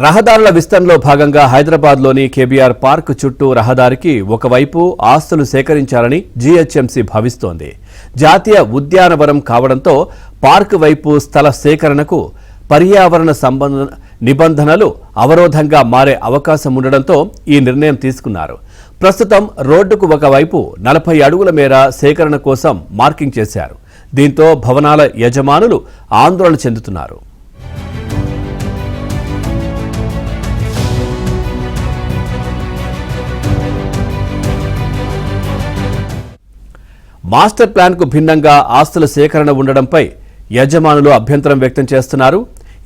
రహదారుల విస్తరణలో భాగంగా హైదరాబాద్లోని కేబీఆర్ పార్క్ చుట్టూ రహదారికి ఒకవైపు ఆస్తులు సేకరించాలని జీహెచ్ఎంసీ భావిస్తోంది. జాతీయ ఉద్యానవనం కావడంతో పార్క్ వైపు స్థల సేకరణకు పర్యావరణ సంబంధ నిబంధనలు అవరోధంగా మారే అవకాశం ఉండడంతో ఈ నిర్ణయం తీసుకున్నారు. ప్రస్తుతం రోడ్డుకు ఒకవైపు 40 అడుగుల మేర సేకరణ కోసం మార్కింగ్ చేశారు. దీంతో భవనాల యజమానులు ఆందోళన చెందుతున్నారు. మాస్టర్ ప్లాన్కు భిన్నంగా ఆస్తుల సేకరణ ఉండడంపై యజమానులు అభ్యంతరం వ్యక్తం చేస్తున్నారు.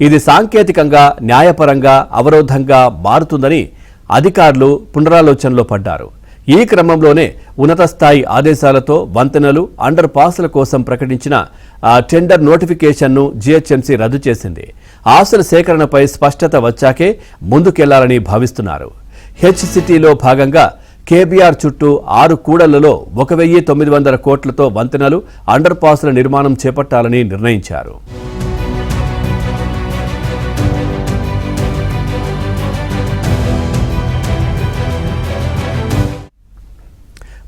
ఇది సాంకేతికంగా న్యాయపరంగా అవరోధంగా మారుతుందని అధికారులు పునరాలోచనలో పడ్డారు. ఈ క్రమంలోనే ఉన్నత స్థాయి ఆదేశాలతో వంతెనలు, అండర్ పాస్ల కోసం ప్రకటించిన టెండర్ నోటిఫికేషన్ను జీహెచ్ఎంసీ రద్దు చేసింది. ఆస్తుల సేకరణపై స్పష్టత వచ్చాకే ముందుకెళ్లాలని భావిస్తున్నారు. హెచ్సిటీలో భాగంగా కేబీఆర్ చుట్టూ 6 కూడళ్లలో 1900 కోట్లతో వంతెనలు, అండర్ పాస్ల నిర్మాణం చేపట్టాలని నిర్ణయించారు.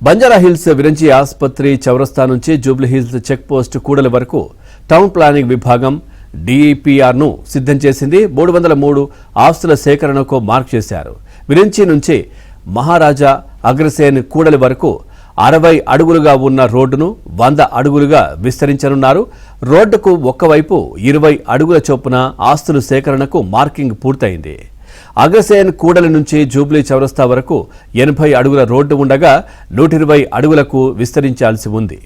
బంజారాహిల్స్ విరంచి ఆసుపత్రి చౌరస్తా నుంచి జూబ్లీహిల్స్ చెక్ పోస్ట్ కూడలి వరకు టౌన్ ప్లానింగ్ విభాగం డిపిఆర్ను సిద్ధం చేసింది. 303 ఆస్తుల సేకరణకు మార్క్ చేశారు. విరంచి నుంచి మహారాజా అగ్రసేన్ కూడలి వరకు 60 అడుగులుగా ఉన్న రోడ్డును 100 అడుగులుగా విస్తరించనున్నారు. రోడ్డుకు ఒక్కవైపు 20 అడుగుల చొప్పున ఆస్తుల సేకరణకు మార్కింగ్ పూర్తయింది. అగ్రసేన్ కూడలి నుంచి జూబ్లీ చౌరస్తా వరకు 80 అడుగుల రోడ్డు ఉండగా 120 అడుగులకు విస్తరించాల్సి ఉంది.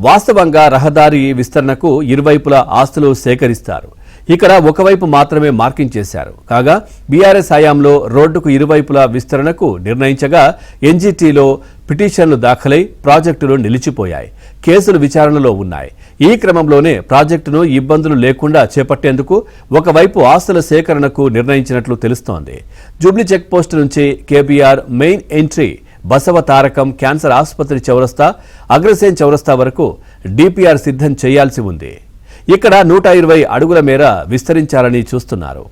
వాస్తవంగా రహదారి విస్తరణకు ఇరువైపులా ఆస్తులు సేకరిస్తారు. ఇక్కడ ఒకవైపు మాత్రమే మార్కింగ్ చేశారు. కాగా బీఆర్ఎస్ హయాంలో రోడ్డుకు ఇరువైపులా విస్తరణకు నిర్ణయించగా ఎన్జీటీలో పిటిషన్లు దాఖలై ప్రాజెక్టులు నిలిచిపోయాయి. కేసులు విచారణలో ఉన్నాయి. ఈ క్రమంలోనే ప్రాజెక్టును ఇబ్బందులు లేకుండా చేపట్టేందుకు ఒకవైపు ఆస్తుల సేకరణకు నిర్ణయించినట్లు తెలుస్తోంది. జూబ్లీ చెక్ పోస్ట్ నుంచి KBR main entry Basava Tarakam cancer ఆసుపత్రి చౌరస్తా, అగ్రసేన్ చౌరస్తా వరకు డిపిఆర్ సిద్ధం చేయాల్సి ఉంది. ఇక్కడ 120 అడుగుల మేర విస్తరించాలని చూస్తున్నారు.